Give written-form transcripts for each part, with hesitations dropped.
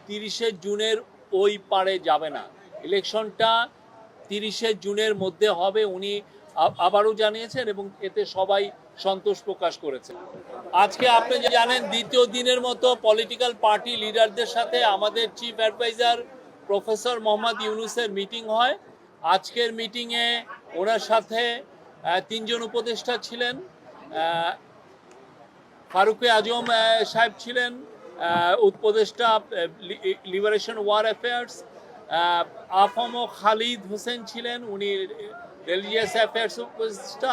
30শে জুনের ওই পারে যাবে না। ইলেকশনটা 30শে জুনের মধ্যে হবে উনি আবারও জানিয়েছেন এবং এতে সবাই সন্তোষ প্রকাশ করেছে। আজকে আপনি জানেন দ্বিতীয় দিনের মতো পলিটিক্যাল পার্টি লিডারদের সাথে আমাদের চিফ অ্যাডভাইজার প্রফেসর মোহাম্মদ ইউনূসের মিটিং হয়। আজকের মিটিংয়ে ওনার সাথে 3জন উপদেষ্টা ছিলেন। ফারুক আজম সাহেব ছিলেন উপদেষ্টা liberation war affairs, AFM Khalid Hossain ছিলেন উনি রিলিজিয়াস অ্যাফেয়ার্স উপদেষ্টা,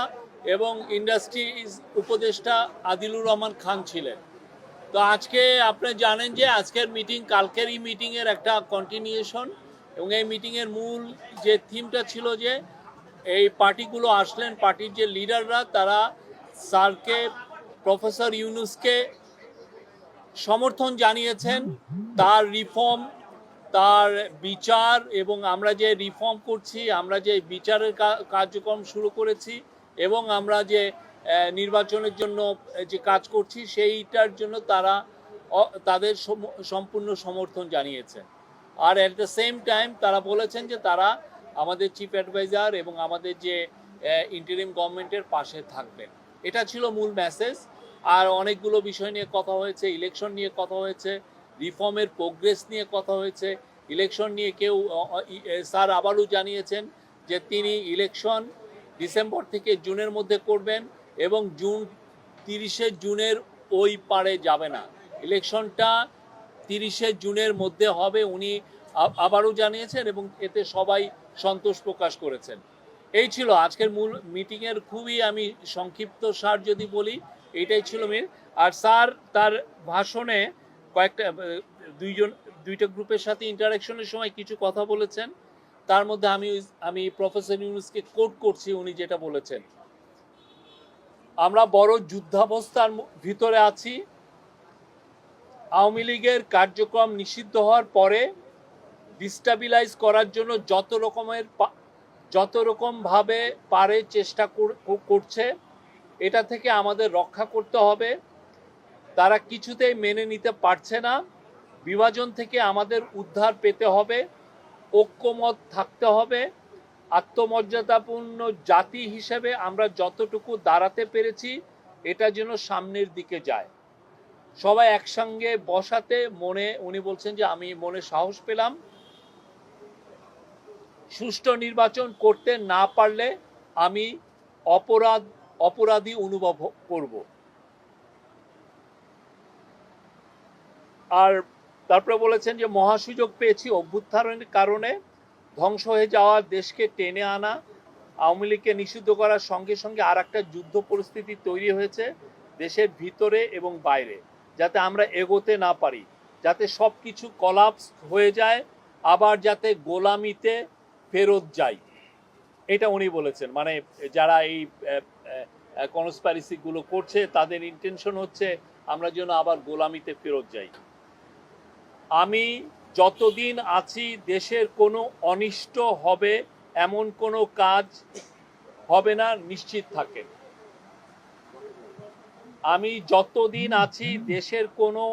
এবং ইন্ডাস্ট্রিজ উপদেষ্টা আদিলুর রহমান খান ছিলেন। তো আজকে আপনি জানেন যে আজকের মিটিং কালকের এই মিটিংয়ের একটা কন্টিনিউশন, এবং এই মিটিংয়ের মূল যে থিমটা ছিল যে এই পার্টিগুলো আসলেন, পার্টির যে লিডাররা তারা স্যারকে প্রফেসর ইউনূসকে সমর্থন জানিয়েছেন, তার রিফর্ম, তার বিচার, এবং আমরা যে রিফর্ম করছি, আমরা যে বিচারের কার্যক্রম শুরু করেছি, এবং আমরা যে নির্বাচনের জন্য যে কাজ করছি সেইটার জন্য তারা তাদের সম্পূর্ণ সমর্থন জানিয়েছেন। আর অ্যাট দ্য সেম টাইম তারা বলেছেন যে তারা আমাদের চিফ অ্যাডভাইজার এবং আমাদের যে ইন্টারিম গভর্নমেন্টের পাশে থাকবেন। এটা ছিল মূল মেসেজ। আর অনেকগুলো বিষয় নিয়ে কথা হয়েছে, ইলেকশন নিয়ে কথা হয়েছে, রিফর্মের প্রোগ্রেস নিয়ে কথা হয়েছে। ইলেকশন নিয়ে কেউ স্যার আবারও জানিয়েছেন যে তিনি ইলেকশন ডিসেম্বর থেকে জুনের মধ্যে করবেন এবং 30শে জুনের ওই পারে যাবে না। ইলেকশনটা 30শে জুনের মধ্যে হবে উনি আবারও জানিয়েছেন এবং এতে সবাই সন্তোষ প্রকাশ করেছেন। এই ছিল আজকের মূল মিটিংয়ের খুবই আমি সংক্ষিপ্ত সার যদি বলি, এইটাই ছিল মেন। আর স্যার তার ভাষণে দুইটা গ্রুপের সাথে ইন্টারাকশনের সময় কিছু কথা বলেছেন। তার মধ্যে আমি প্রফেসর ইউনূসকে কোট করছি, উনি যেটা বলেছেন, আমরা বড় যুদ্ধাবস্থার ভিতরে আছি। আওয়ামী লীগের কার্যক্রম নিষিদ্ধ হওয়ার পরে ডিস্টাবিলাইজ করার জন্য যত রকমভাবে পারে চেষ্টা করছে। এটা থেকে আমাদের রক্ষা করতে হবে। তারা কিছুতেই মেনে নিতে পারছে না। বিভাজন থেকে আমাদের উদ্ধার পেতে হবে, ঐক্যমত থাকতে হবে। আত্মমর্যাদাপূর্ণ জাতি হিসেবে আমরা যতটুকু দাঁড়াতে পেরেছি এটা যেন সামনের দিকে যায়। সবাই একসঙ্গে বসাতে উনি বলছেন যে আমি মনে সাহস পেলাম। সুষ্ঠু নির্বাচন করতে না পারলে আমি অপরাধী অনুভব করব। আর তারপরে বলেছেন যে মহাসুযোগ পেয়েছি অভ্যুত্থানের কারণে। ধ্বংস হয়ে যাওয়া দেশকে টেনে আনা, আওয়ামী লীগকে নিষিদ্ধ করার সঙ্গে সঙ্গে আর একটা যুদ্ধ পরিস্থিতি তৈরি হয়েছে দেশের ভিতরে এবং বাইরে, যাতে আমরা এগোতে না পারি, যাতে সব কিছু কলাপস হয়ে যায়, আবার যাতে গোলামিতে ফেরত যাই। এটা উনি বলেছেন। মানে যারা এই কনস্পাইরেসিগুলো করছে তাদের ইন্টেনশন হচ্ছে আমরা যেন আবার গোলামিতে ফেরত যাই। আমি যতদিন আছি দেশের কোনো অনিষ্ট হবে এমন কোনো কাজ হবে না, নিশ্চিত থাকেন। আমি যতদিন আছি দেশের কোনো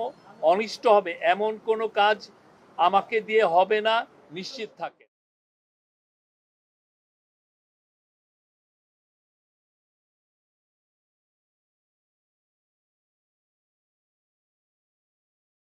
অনিষ্ট হবে এমন কোনো কাজ আমাকে দিয়ে হবে না, নিশ্চিত থাকেন।